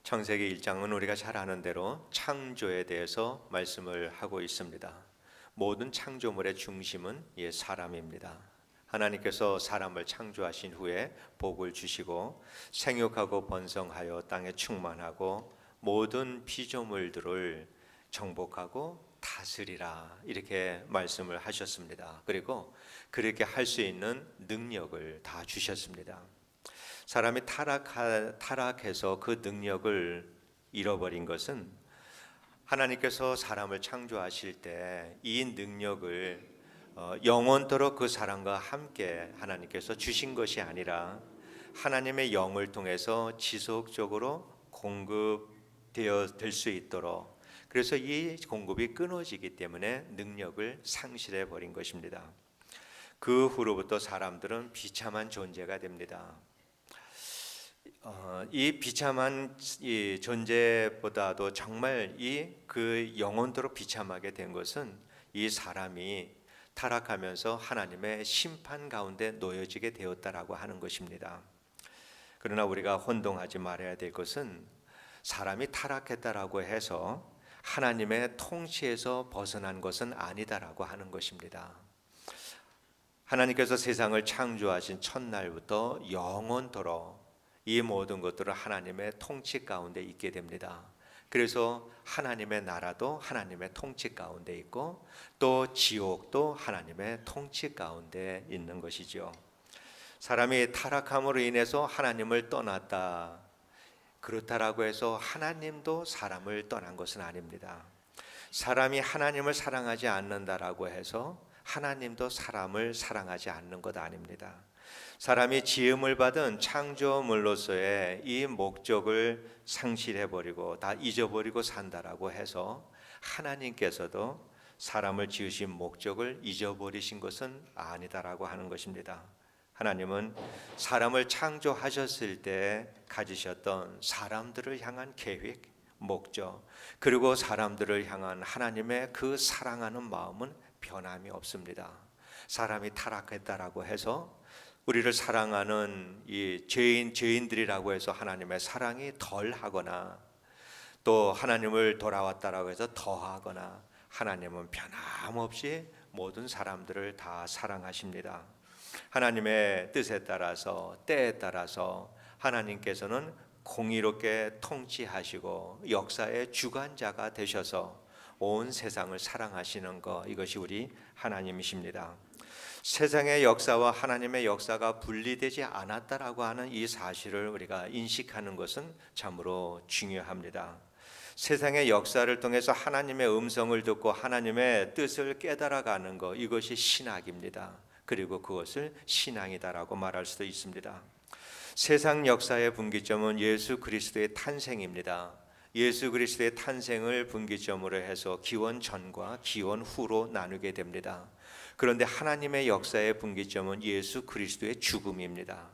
창세기 1장은 우리가 잘 아는 대로 창조에 대해서 말씀을 하고 있습니다. 모든 창조물의 중심은 사람입니다. 하나님께서 사람을 창조하신 후에 복을 주시고 생육하고 번성하여 땅에 충만하고 모든 피조물들을 정복하고 다스리라 이렇게 말씀을 하셨습니다. 그리고 그렇게 할 수 있는 능력을 다 주셨습니다. 사람이 타락해서 그 능력을 잃어버린 것은 하나님께서 사람을 창조하실 때 이 능력을 영원토록 그 사람과 함께 하나님께서 주신 것이 아니라 하나님의 영을 통해서 지속적으로 공급될 수 있도록, 그래서 이 공급이 끊어지기 때문에 능력을 상실해 버린 것입니다. 그 후로부터 사람들은 비참한 존재가 됩니다. 이 비참한 이 존재보다도 정말 그 영원토록 비참하게 된 것은 이 사람이 타락하면서 하나님의 심판 가운데 놓여지게 되었다라고 하는 것입니다. 그러나 우리가 혼동하지 말아야 될 것은 사람이 타락했다라고 해서 하나님의 통치에서 벗어난 것은 아니다라고 하는 것입니다. 하나님께서 세상을 창조하신 첫날부터 영원토록 이 모든 것들은 하나님의 통치 가운데 있게 됩니다. 그래서 하나님의 나라도 하나님의 통치 가운데 있고 또 지옥도 하나님의 통치 가운데 있는 것이죠. 사람이 타락함으로 인해서 하나님을 떠났다, 그렇다라고 해서 하나님도 사람을 떠난 것은 아닙니다. 사람이 하나님을 사랑하지 않는다라고 해서 하나님도 사람을 사랑하지 않는 것 아닙니다. 사람이 지음을 받은 창조물로서의 이 목적을 상실해버리고 다 잊어버리고 산다라고 해서 하나님께서도 사람을 지으신 목적을 잊어버리신 것은 아니다라고 하는 것입니다. 하나님은 사람을 창조하셨을 때 가지셨던 사람들을 향한 계획, 목적, 그리고 사람들을 향한 하나님의 그 사랑하는 마음은 변함이 없습니다. 사람이 타락했다라고 해서 우리를 사랑하는 이 죄인들이라고 해서 하나님의 사랑이 덜하거나 또 하나님을 돌아왔다라고 해서 더하거나, 하나님은 변함없이 모든 사람들을 다 사랑하십니다. 하나님의 뜻에 따라서 때에 따라서 하나님께서는 공의롭게 통치하시고 역사의 주관자가 되셔서 온 세상을 사랑하시는 것, 이것이 우리 하나님이십니다. 세상의 역사와 하나님의 역사가 분리되지 않았다라고 하는 이 사실을 우리가 인식하는 것은 참으로 중요합니다. 세상의 역사를 통해서 하나님의 음성을 듣고 하나님의 뜻을 깨달아가는 것, 이것이 신학입니다. 그리고 그것을 신앙이다라고 말할 수도 있습니다. 세상 역사의 분기점은 예수 그리스도의 탄생입니다. 예수 그리스도의 탄생을 분기점으로 해서 기원 전과 기원 후로 나누게 됩니다. 그런데 하나님의 역사의 분기점은 예수 그리스도의 죽음입니다.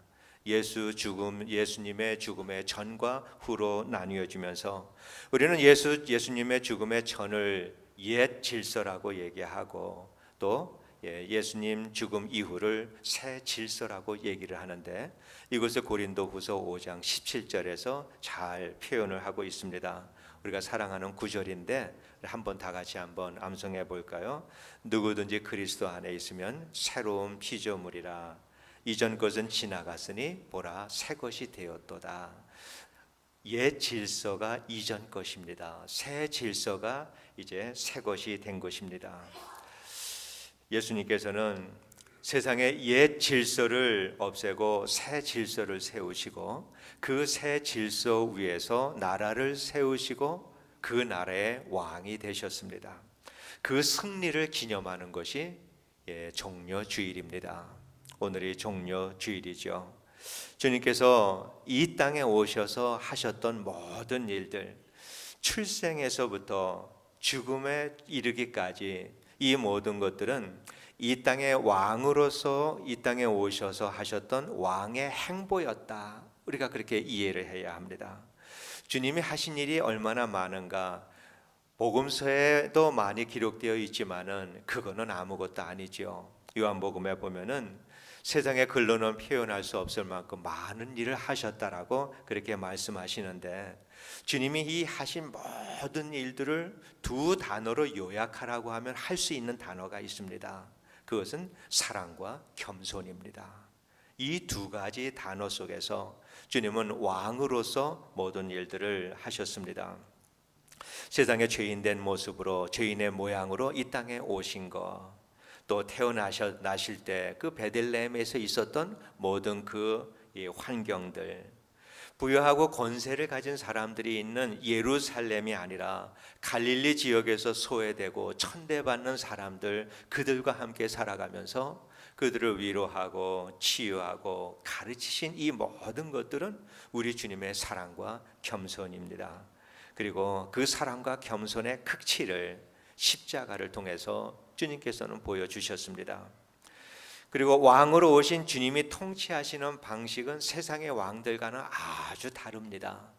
예수님의 죽음의 전과 후로 나뉘어지면서 우리는 예수님의 죽음의 전을 옛 질서라고 얘기하고 또 예수님 죽음 이후를 새 질서라고 얘기를 하는데, 이것을 고린도후서 5장 17절에서 잘 표현을 하고 있습니다. 우리가 사랑하는 구절인데 한번 다 같이 한번 암송해 볼까요? 누구든지 그리스도 안에 있으면 새로운 피조물이라, 이전 것은 지나갔으니 보라 새 것이 되었도다. 옛 질서가 이전 것입니다. 새 질서가 이제 새 것이 된 것입니다. 예수님께서는 세상의 옛 질서를 없애고 새 질서를 세우시고 그 새 질서 위에서 나라를 세우시고 그 나라의 왕이 되셨습니다. 그 승리를 기념하는 것이 종려주일입니다. 오늘이 종려주일이죠. 주님께서 이 땅에 오셔서 하셨던 모든 일들, 출생에서부터 죽음에 이르기까지 이 모든 것들은 이 땅의 왕으로서 이 땅에 오셔서 하셨던 왕의 행보였다. 우리가 그렇게 이해를 해야 합니다. 주님이 하신 일이 얼마나 많은가, 복음서에도 많이 기록되어 있지만은 그거는 아무것도 아니죠. 요한복음에 보면은 세상에 글로는 표현할 수 없을 만큼 많은 일을 하셨다라고 그렇게 말씀하시는데, 주님이 이 하신 모든 일들을 두 단어로 요약하라고 하면 할 수 있는 단어가 있습니다. 그것은 사랑과 겸손입니다. 이 두 가지 단어 속에서 주님은 왕으로서 모든 일들을 하셨습니다. 세상에 죄인된 모습으로, 죄인의 모양으로 이 땅에 오신 것, 또 태어나실 때 그 베들레헴에서 있었던 모든 그 환경들, 부유하고 권세를 가진 사람들이 있는 예루살렘이 아니라 갈릴리 지역에서 소외되고 천대받는 사람들, 그들과 함께 살아가면서 그들을 위로하고 치유하고 가르치신 이 모든 것들은 우리 주님의 사랑과 겸손입니다. 그리고 그 사랑과 겸손의 극치를 십자가를 통해서 주님께서는 보여주셨습니다. 그리고 왕으로 오신 주님이 통치하시는 방식은 세상의 왕들과는 아주 다릅니다.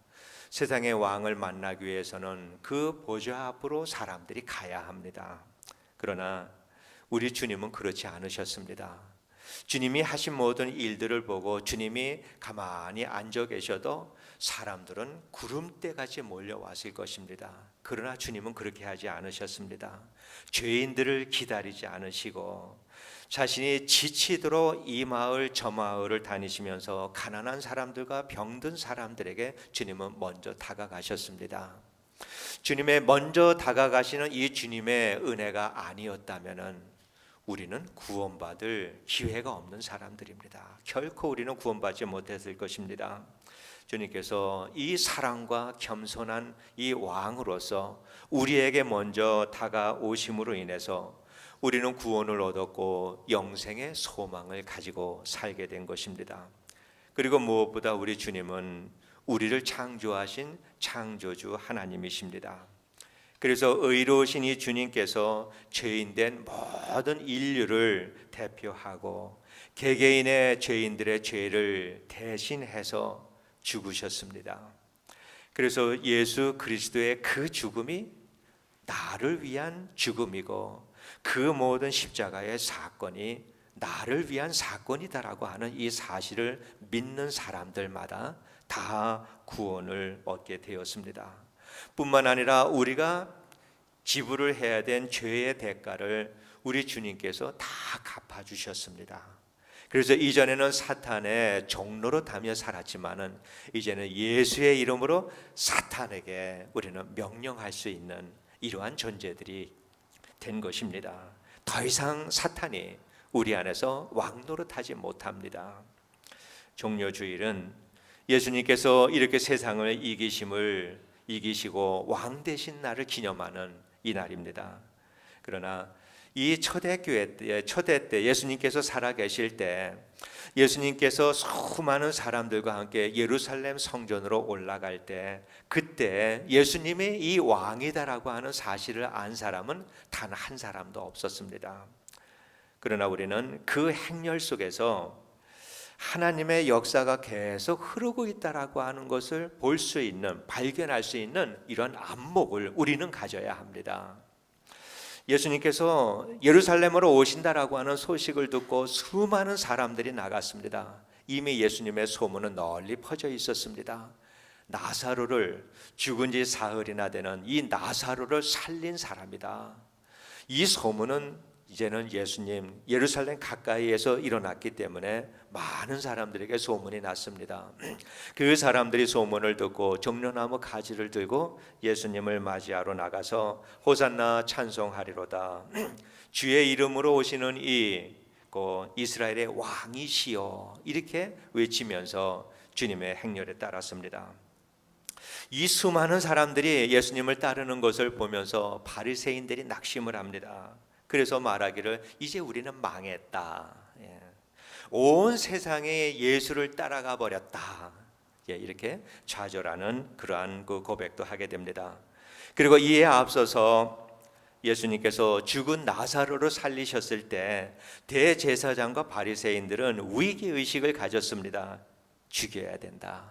세상의 왕을 만나기 위해서는 그 보좌 앞으로 사람들이 가야 합니다. 그러나 우리 주님은 그렇지 않으셨습니다. 주님이 하신 모든 일들을 보고 주님이 가만히 앉아 계셔도 사람들은 구름대같이 몰려왔을 것입니다. 그러나 주님은 그렇게 하지 않으셨습니다. 죄인들을 기다리지 않으시고 자신이 지치도록 이 마을 저 마을을 다니시면서 가난한 사람들과 병든 사람들에게 주님은 먼저 다가가셨습니다. 주님의 먼저 다가가시는 이 주님의 은혜가 아니었다면은 우리는 구원받을 기회가 없는 사람들입니다. 결코 우리는 구원받지 못했을 것입니다. 주님께서 이 사랑과 겸손한 이 왕으로서 우리에게 먼저 다가오심으로 인해서 우리는 구원을 얻었고 영생의 소망을 가지고 살게 된 것입니다. 그리고 무엇보다 우리 주님은 우리를 창조하신 창조주 하나님이십니다. 그래서 의로우신 이 주님께서 죄인된 모든 인류를 대표하고 개개인의 죄인들의 죄를 대신해서 죽으셨습니다. 그래서 예수 그리스도의 그 죽음이 나를 위한 죽음이고 그 모든 십자가의 사건이 나를 위한 사건이다라고 하는 이 사실을 믿는 사람들마다 다 구원을 얻게 되었습니다. 뿐만 아니라 우리가 지불을 해야 된 죄의 대가를 우리 주님께서 다 갚아주셨습니다. 그래서 이전에는 사탄의 종로로 다며 살았지만은 이제는 예수의 이름으로 사탄에게 우리는 명령할 수 있는 이러한 존재들이 된 것입니다. 더 이상 사탄이 우리 안에서 왕노릇하지 못합니다. 종려주일은 예수님께서 이렇게 세상을 이기시고 왕 되신 날을 기념하는 이 날입니다. 그러나 이 초대교회 때, 초대 때 예수님께서 살아계실 때 예수님께서 수많은 사람들과 함께 예루살렘 성전으로 올라갈 때 그때 예수님이 이 왕이다라고 하는 사실을 안 사람은 단 한 사람도 없었습니다. 그러나 우리는 그 행렬 속에서 하나님의 역사가 계속 흐르고 있다라고 하는 것을 볼 수 있는, 발견할 수 있는 이런 안목을 우리는 가져야 합니다. 예수님께서 예루살렘으로 오신다라고 하는 소식을 듣고 수많은 사람들이 나갔습니다. 이미 예수님의 소문은 널리 퍼져 있었습니다. 나사로를, 죽은 지 사흘이나 되는 이 나사로를 살린 사람이다. 이 소문은 이제는 예수님 예루살렘 가까이에서 일어났기 때문에 많은 사람들에게 소문이 났습니다. 그 사람들이 소문을 듣고 종려나무 가지를 들고 예수님을 맞이하러 나가서 호산나 찬송하리로다. 주의 이름으로 오시는 이 이스라엘의 왕이시여 이렇게 외치면서 주님의 행렬에 따랐습니다. 이 수많은 사람들이 예수님을 따르는 것을 보면서 바리새인들이 낙심을 합니다. 그래서 말하기를 이제 우리는 망했다. 온 세상에 예수를 따라가 버렸다. 이렇게 좌절하는 그러한 그 고백도 하게 됩니다. 그리고 이에 앞서서 예수님께서 죽은 나사로를 살리셨을 때 대제사장과 바리새인들은 위기의식을 가졌습니다. 죽여야 된다.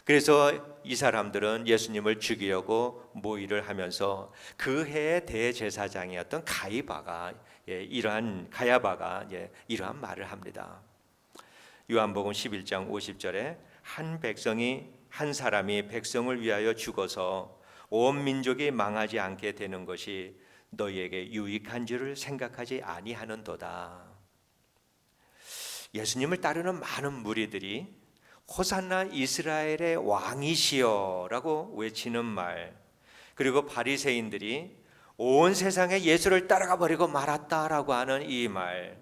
그래서 이 사람들은 예수님을 죽이려고 모의를 하면서 그 해의 대제사장이었던 가야바가 이러한 말을 합니다. 요한복음 11장 50절에 한 사람이 백성을 위하여 죽어서 온 민족이 망하지 않게 되는 것이 너희에게 유익한 줄을 생각하지 아니하는도다. 예수님을 따르는 많은 무리들이 호산나 이스라엘의 왕이시여라고 외치는 말, 그리고 바리새인들이 온 세상에 예수를 따라가 버리고 말았다라고 하는 이 말,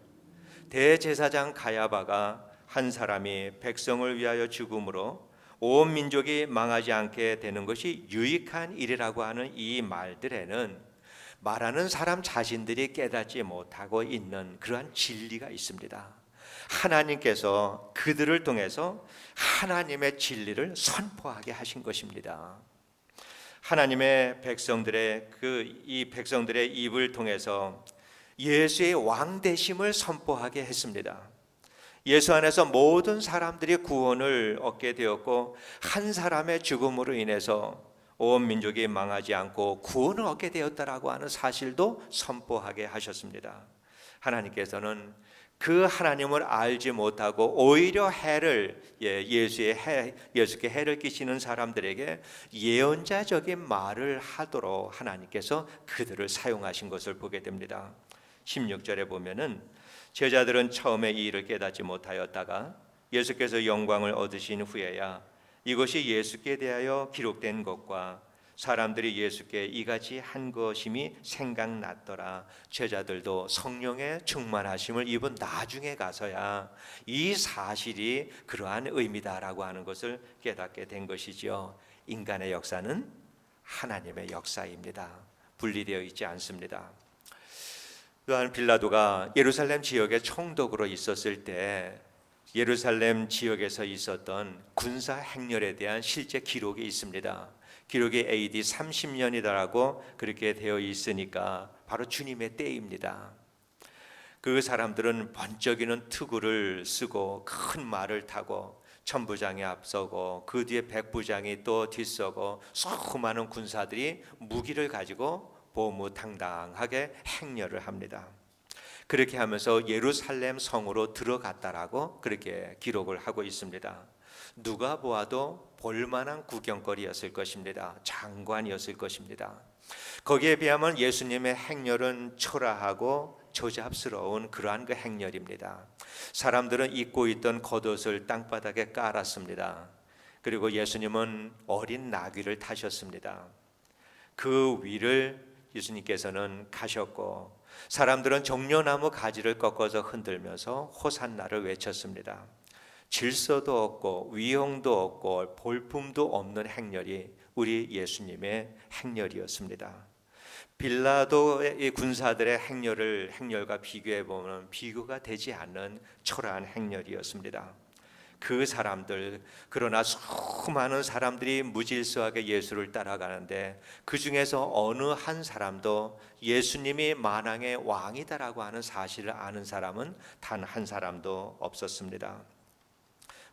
대제사장 가야바가 한 사람이 백성을 위하여 죽음으로 온 민족이 망하지 않게 되는 것이 유익한 일이라고 하는 이 말들에는 말하는 사람 자신들이 깨닫지 못하고 있는 그러한 진리가 있습니다. 하나님께서 그들을 통해서 하나님의 진리를 선포하게 하신 것입니다. 하나님의 백성들의 이 백성들의 입을 통해서 예수의 왕되심을 선포하게 했습니다. 예수 안에서 모든 사람들이 구원을 얻게 되었고 한 사람의 죽음으로 인해서 온 민족이 망하지 않고 구원을 얻게 되었다라고 하는 사실도 선포하게 하셨습니다. 하나님께서는 그 하나님을 알지 못하고 오히려 예수께 해를 끼치는 사람들에게 예언자적인 말을 하도록 하나님께서 그들을 사용하신 것을 보게 됩니다. 16절에 보면은 제자들은 처음에 이 일을 깨닫지 못하였다가 예수께서 영광을 얻으신 후에야 이것이 예수께 대하여 기록된 것과 사람들이 예수께 이같이 한 것임이 생각났더라. 제자들도 성령의 충만하심을 입은 나중에 가서야 이 사실이 그러한 의미다라고 하는 것을 깨닫게 된 것이지요. 인간의 역사는 하나님의 역사입니다. 분리되어 있지 않습니다. 또한 빌라도가 예루살렘 지역의 총독으로 있었을 때 예루살렘 지역에서 있었던 군사 행렬에 대한 실제 기록이 있습니다. 기록이 AD 30년이다라고 그렇게 되어 있으니까 바로 주님의 때입니다. 그 사람들은 번쩍이는 투구를 쓰고 큰 말을 타고 천부장이 앞서고 그 뒤에 백부장이 또 뒤서고 수많은 군사들이 무기를 가지고 보무탕당하게 행렬을 합니다. 그렇게 하면서 예루살렘 성으로 들어갔다라고 그렇게 기록을 하고 있습니다. 누가 보아도 볼만한 구경거리였을 것입니다. 장관이었을 것입니다. 거기에 비하면 예수님의 행렬은 초라하고 조잡스러운 그러한 그 행렬입니다. 사람들은 입고 있던 겉옷을 땅바닥에 깔았습니다. 그리고 예수님은 어린 나귀를 타셨습니다. 그 위를 예수님께서는 가셨고 사람들은 종려나무 가지를 꺾어서 흔들면서 호산나를 외쳤습니다. 질서도 없고 위용도 없고 볼품도 없는 행렬이 우리 예수님의 행렬이었습니다. 빌라도의 군사들의 행렬과 비교해 보면 비교가 되지 않는 초라한 행렬이었습니다. 그 사람들, 그러나 수많은 사람들이 무질서하게 예수를 따라가는데 그 중에서 어느 한 사람도 예수님이 만왕의 왕이다라고 하는 사실을 아는 사람은 단 한 사람도 없었습니다.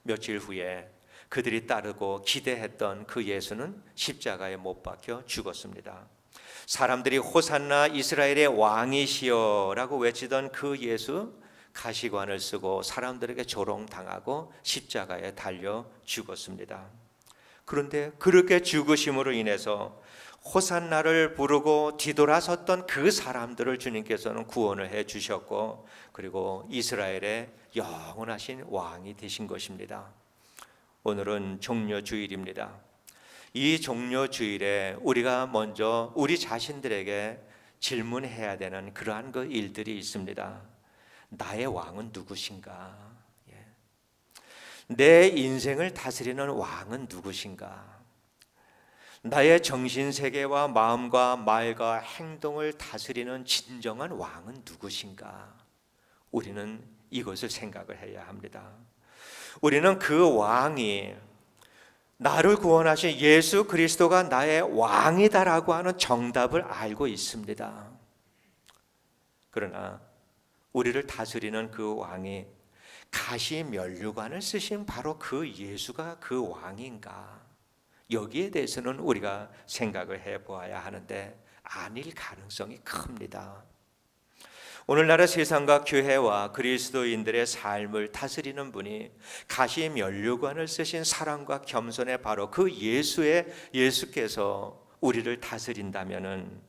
며칠 후에 그들이 따르고 기대했던 그 예수는 십자가에 못 박혀 죽었습니다. 사람들이 호산나 이스라엘의 왕이시여라고 외치던 그 예수, 가시관을 쓰고 사람들에게 조롱당하고 십자가에 달려 죽었습니다. 그런데 그렇게 죽으심으로 인해서 호산나를 부르고 뒤돌아섰던 그 사람들을 주님께서는 구원을 해 주셨고 그리고 이스라엘의 영원하신 왕이 되신 것입니다. 오늘은 종려주일입니다. 이 종려주일에 우리가 먼저 우리 자신들에게 질문해야 되는 그러한 그 일들이 있습니다. 나의 왕은 누구신가? 내 인생을 다스리는 왕은 누구신가? 나의 정신세계와 마음과 말과 행동을 다스리는 진정한 왕은 누구신가? 우리는 이것을 생각을 해야 합니다. 우리는 그 왕이 나를 구원하신 예수 그리스도가 나의 왕이다라고 하는 정답을 알고 있습니다. 그러나 우리를 다스리는 그 왕이 가시 면류관을 쓰신 바로 그 예수가 그 왕인가? 여기에 대해서는 우리가 생각을 해보아야 하는데 아닐 가능성이 큽니다. 오늘날의 세상과 교회와 그리스도인들의 삶을 다스리는 분이 가시 면류관을 쓰신 사랑과 겸손의 바로 그 예수께서 우리를 다스린다면은,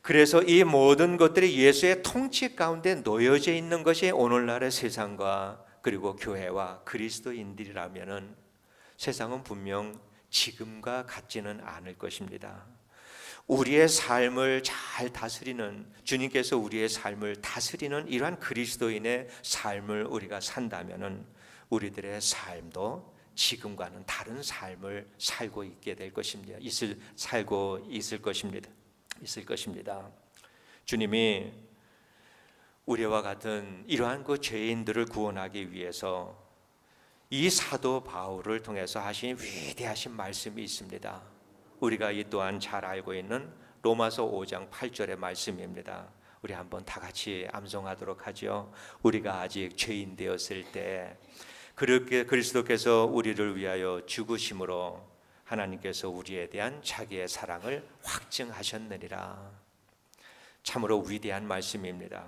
그래서 이 모든 것들이 예수의 통치 가운데 놓여져 있는 것이 오늘날의 세상과 그리고 교회와 그리스도인들이라면은 세상은 분명 지금과 같지는 않을 것입니다. 우리의 삶을 잘 다스리는, 주님께서 우리의 삶을 다스리는 이러한 그리스도인의 삶을 우리가 산다면은 우리들의 삶도 지금과는 다른 삶을 살고 있게 될 것입니다. 있을 것입니다. 주님이 우리와 같은 이러한 그 죄인들을 구원하기 위해서 이 사도 바울을 통해서 하신 위대하신 말씀이 있습니다. 우리가 이 또한 잘 알고 있는 로마서 5장 8절의 말씀입니다. 우리 한번 다 같이 암송하도록 하죠. 우리가 아직 죄인 되었을 때 그렇게 그리스도께서 우리를 위하여 죽으심으로 하나님께서 우리에 대한 자기의 사랑을 확증하셨느니라. 참으로 위대한 말씀입니다.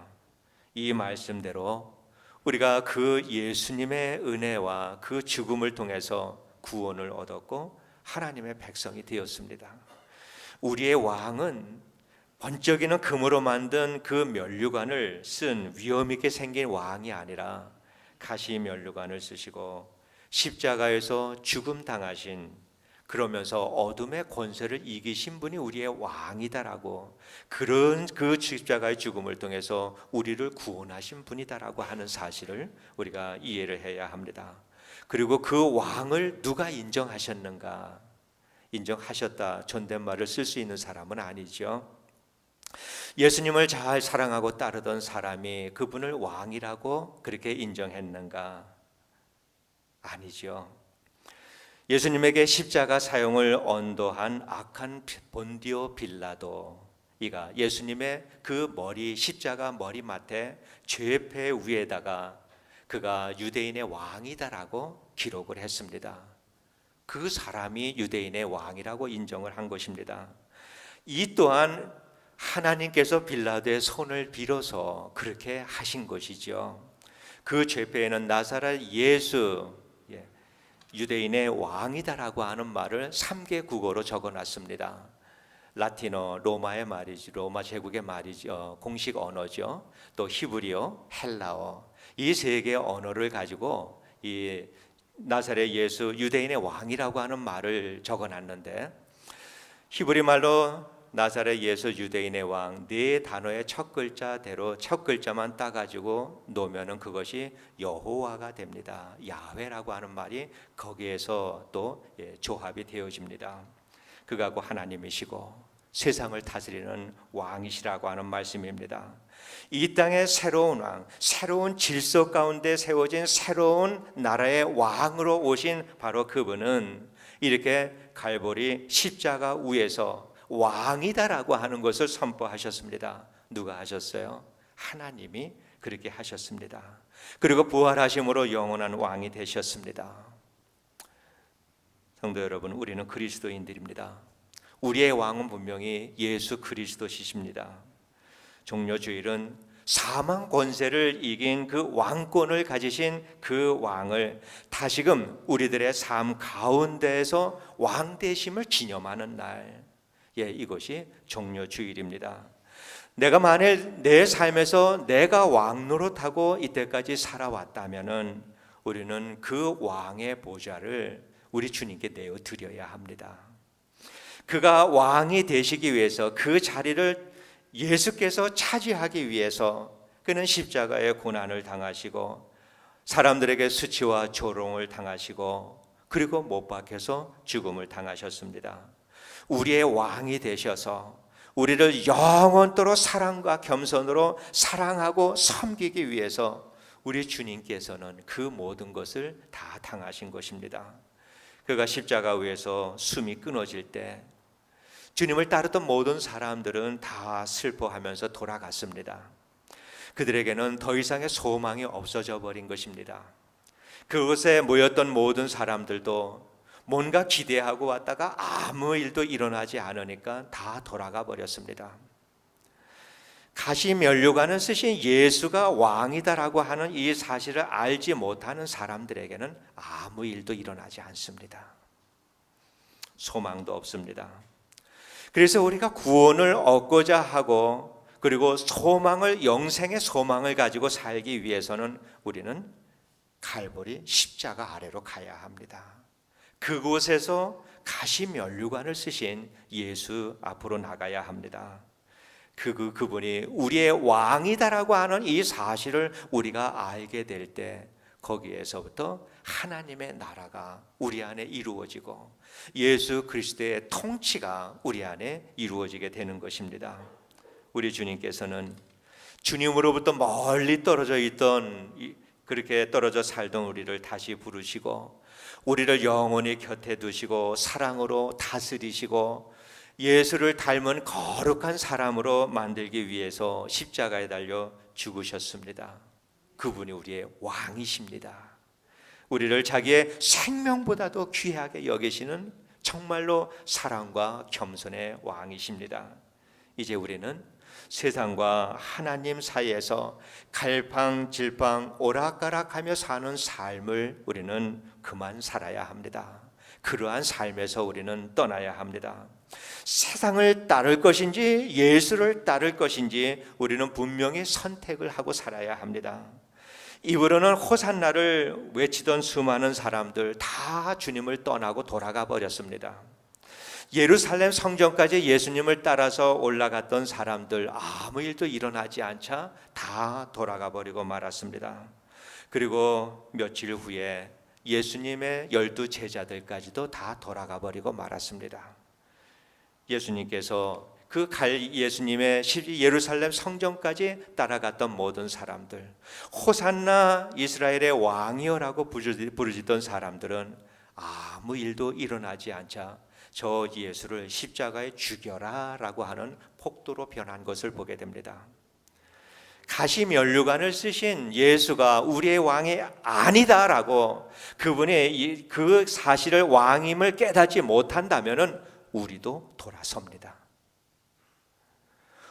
이 말씀대로 우리가 그 예수님의 은혜와 그 죽음을 통해서 구원을 얻었고 하나님의 백성이 되었습니다. 우리의 왕은 번쩍이는 금으로 만든 그 면류관을 쓴 위엄 있게 생긴 왕이 아니라 가시 면류관을 쓰시고 십자가에서 죽음 당하신, 그러면서 어둠의 권세를 이기신 분이 우리의 왕이다라고, 그런 그 십자가의 죽음을 통해서 우리를 구원하신 분이다라고 하는 사실을 우리가 이해를 해야 합니다. 그리고 그 왕을 누가 인정하셨는가? 인정하셨다, 존댓말을 쓸 수 있는 사람은 아니죠. 예수님을 잘 사랑하고 따르던 사람이 그분을 왕이라고 그렇게 인정했는가? 아니죠. 예수님에게 십자가 사용을 언도한 악한 본디오 빌라도, 이가 예수님의 그 머리, 십자가 머리맡에 죄패 위에다가 그가 유대인의 왕이다라고 기록을 했습니다. 그 사람이 유대인의 왕이라고 인정을 한 것입니다. 이 또한 하나님께서 빌라도의 손을 빌어서 그렇게 하신 것이죠. 그 죄패에는 나사렛 예수, 유대인의 왕이다라고 하는 말을 3개 국어로 적어놨습니다. 라틴어, 로마의 말이죠. 로마 제국의 말이죠. 공식 언어죠. 또 히브리어, 헬라어, 이 세 개의 언어를 가지고 이 나사렛 예수, 유대인의 왕이라고 하는 말을 적어놨는데, 히브리 말로 나사렛 예수 유대인의 왕 네 단어의 첫 글자대로 첫 글자만 따가지고 놓으면은 그것이 여호와가 됩니다. 야훼라고 하는 말이 거기에서 또 조합이 되어집니다. 그가고 하나님이시고 세상을 다스리는 왕이시라고 하는 말씀입니다. 이 땅의 새로운 왕, 새로운 질서 가운데 세워진 새로운 나라의 왕으로 오신 바로 그분은 이렇게 갈보리 십자가 위에서 왕이다라고 하는 것을 선포하셨습니다. 누가 하셨어요? 하나님이 그렇게 하셨습니다. 그리고 부활하심으로 영원한 왕이 되셨습니다. 성도 여러분, 우리는 그리스도인들입니다. 우리의 왕은 분명히 예수 그리스도시십니다. 종려주일은 사망 권세를 이긴 그 왕권을 가지신 그 왕을 다시금 우리들의 삶 가운데에서 왕 되심을 기념하는 날, 이것이 종려주일입니다. 내가 만일 내 삶에서 내가 왕 노릇하고 이때까지 살아왔다면은 우리는 그 왕의 보좌를 우리 주님께 내어 드려야 합니다. 그가 왕이 되시기 위해서, 그 자리를 예수께서 차지하기 위해서 그는 십자가의 고난을 당하시고 사람들에게 수치와 조롱을 당하시고 그리고 못 박혀서 죽음을 당하셨습니다. 우리의 왕이 되셔서 우리를 영원토록 사랑과 겸손으로 사랑하고 섬기기 위해서 우리 주님께서는 그 모든 것을 다 당하신 것입니다. 그가 십자가 위에서 숨이 끊어질 때 주님을 따르던 모든 사람들은 다 슬퍼하면서 돌아갔습니다. 그들에게는 더 이상의 소망이 없어져 버린 것입니다. 그곳에 모였던 모든 사람들도 뭔가 기대하고 왔다가 아무 일도 일어나지 않으니까 다 돌아가 버렸습니다. 가시면류관을 쓰신 예수가 왕이다라고 하는 이 사실을 알지 못하는 사람들에게는 아무 일도 일어나지 않습니다. 소망도 없습니다. 그래서 우리가 구원을 얻고자 하고, 그리고 소망을, 영생의 소망을 가지고 살기 위해서는 우리는 갈보리 십자가 아래로 가야 합니다. 그곳에서 가시면류관을 쓰신 예수 앞으로 나가야 합니다. 그분이 우리의 왕이다라고 하는 이 사실을 우리가 알게 될 때, 거기에서부터 하나님의 나라가 우리 안에 이루어지고 예수 그리스도의 통치가 우리 안에 이루어지게 되는 것입니다. 우리 주님께서는 주님으로부터 멀리 떨어져 있던, 그렇게 떨어져 살던 우리를 다시 부르시고 우리를 영원히 곁에 두시고 사랑으로 다스리시고 예수를 닮은 거룩한 사람으로 만들기 위해서 십자가에 달려 죽으셨습니다. 그분이 우리의 왕이십니다. 우리를 자기의 생명보다도 귀하게 여기시는 정말로 사랑과 겸손의 왕이십니다. 이제 우리는 세상과 하나님 사이에서 갈팡질팡 오락가락하며 사는 삶을 우리는 그만 살아야 합니다. 그러한 삶에서 우리는 떠나야 합니다. 세상을 따를 것인지 예수를 따를 것인지 우리는 분명히 선택을 하고 살아야 합니다. 입으로는 호산나를 외치던 수많은 사람들 다 주님을 떠나고 돌아가 버렸습니다. 예루살렘 성전까지 예수님을 따라서 올라갔던 사람들 아무 일도 일어나지 않자 다 돌아가 버리고 말았습니다. 그리고 며칠 후에 예수님의 12 제자들까지도 다 돌아가 버리고 말았습니다. 예수님께서 예수님의 예루살렘 성전까지 따라갔던 모든 사람들, 호산나 이스라엘의 왕이여라고 부르짖던 사람들은 아무 일도 일어나지 않자 저 예수를 십자가에 죽여라 라고 하는 폭도로 변한 것을 보게 됩니다. 가시면류관을 쓰신 예수가 우리의 왕이 아니다라고 그분의 그 사실을 왕임을 깨닫지 못한다면 우리도 돌아섭니다.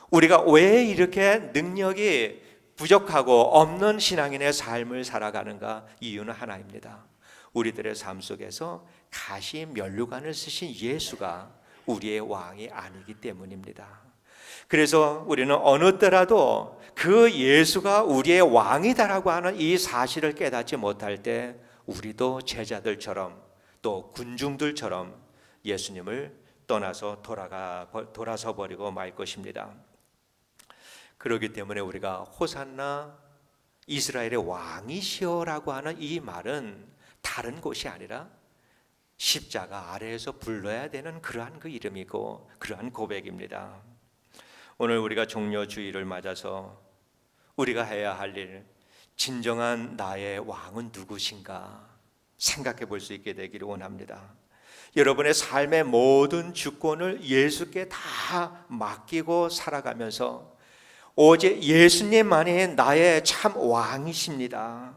우리가 왜 이렇게 능력이 부족하고 없는 신앙인의 삶을 살아가는가? 이유는 하나입니다. 우리들의 삶 속에서 가시면류관을 쓰신 예수가 우리의 왕이 아니기 때문입니다. 그래서 우리는 어느 때라도 그 예수가 우리의 왕이다라고 하는 이 사실을 깨닫지 못할 때 우리도 제자들처럼 또 군중들처럼 예수님을 떠나서 돌아서 버리고 말 것입니다. 그렇기 때문에 우리가 호산나 이스라엘의 왕이시여라고 하는 이 말은 다른 곳이 아니라 십자가 아래에서 불러야 되는 그러한 그 이름이고 그러한 고백입니다. 오늘 우리가 종려주일을 맞아서 우리가 해야 할 일, 진정한 나의 왕은 누구신가 생각해 볼 수 있게 되기를 원합니다. 여러분의 삶의 모든 주권을 예수께 다 맡기고 살아가면서 오직 예수님만이 나의 참 왕이십니다.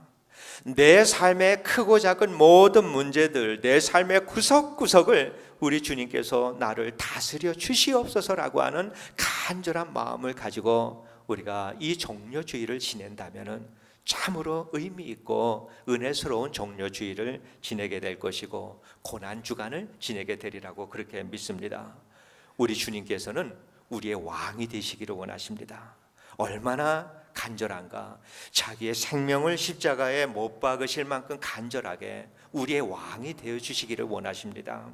내 삶의 크고 작은 모든 문제들, 내 삶의 구석구석을 우리 주님께서 나를 다스려 주시옵소서라고 하는 간절한 마음을 가지고 우리가 이 종려주일을 지낸다면 참으로 의미 있고 은혜스러운 종려주일을 지내게 될 것이고 고난주간을 지내게 되리라고 그렇게 믿습니다. 우리 주님께서는 우리의 왕이 되시기를 원하십니다. 얼마나 간절한가. 자기의 생명을 십자가에 못 박으실 만큼 간절하게 우리의 왕이 되어주시기를 원하십니다.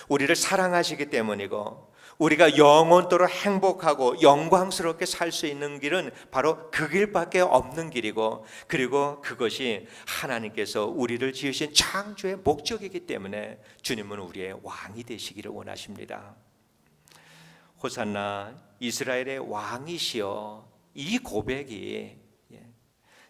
우리를 사랑하시기 때문이고 우리가 영원토록 행복하고 영광스럽게 살 수 있는 길은 바로 그 길밖에 없는 길이고, 그리고 그것이 하나님께서 우리를 지으신 창조의 목적이기 때문에 주님은 우리의 왕이 되시기를 원하십니다. 호산나 이스라엘의 왕이시여, 이 고백이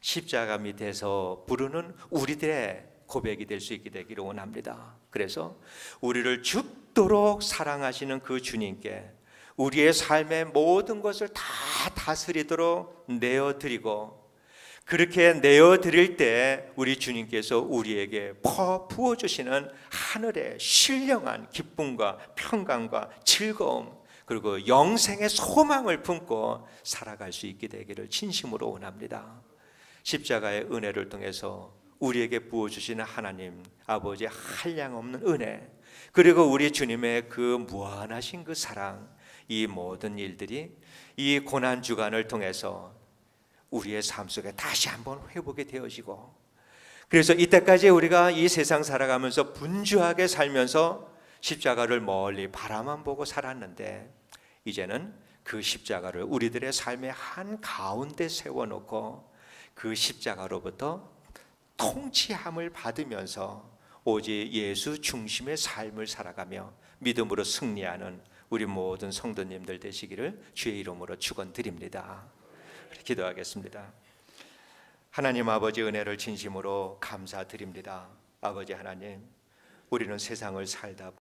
십자가 밑에서 부르는 우리들의 고백이 될 수 있게 되기를 원합니다. 그래서 우리를 죽도록 사랑하시는 그 주님께 우리의 삶의 모든 것을 다 다스리도록 내어드리고, 그렇게 내어드릴 때 우리 주님께서 우리에게 부어주시는 하늘의 신령한 기쁨과 평강과 즐거움, 그리고 영생의 소망을 품고 살아갈 수 있게 되기를 진심으로 원합니다. 십자가의 은혜를 통해서 우리에게 부어주시는 하나님 아버지의 한량없는 은혜, 그리고 우리 주님의 그 무한하신 그 사랑, 이 모든 일들이 이 고난 주간을 통해서 우리의 삶 속에 다시 한번 회복이 되어지고, 그래서 이때까지 우리가 이 세상 살아가면서 분주하게 살면서 십자가를 멀리 바라만 보고 살았는데, 이제는 그 십자가를 우리들의 삶의 한 가운데 세워놓고 그 십자가로부터 통치함을 받으면서 오직 예수 중심의 삶을 살아가며 믿음으로 승리하는 우리 모든 성도님들 되시기를 주의 이름으로 축원드립니다. 기도하겠습니다. 하나님 아버지, 은혜를 진심으로 감사드립니다. 아버지 하나님, 우리는 세상을 살다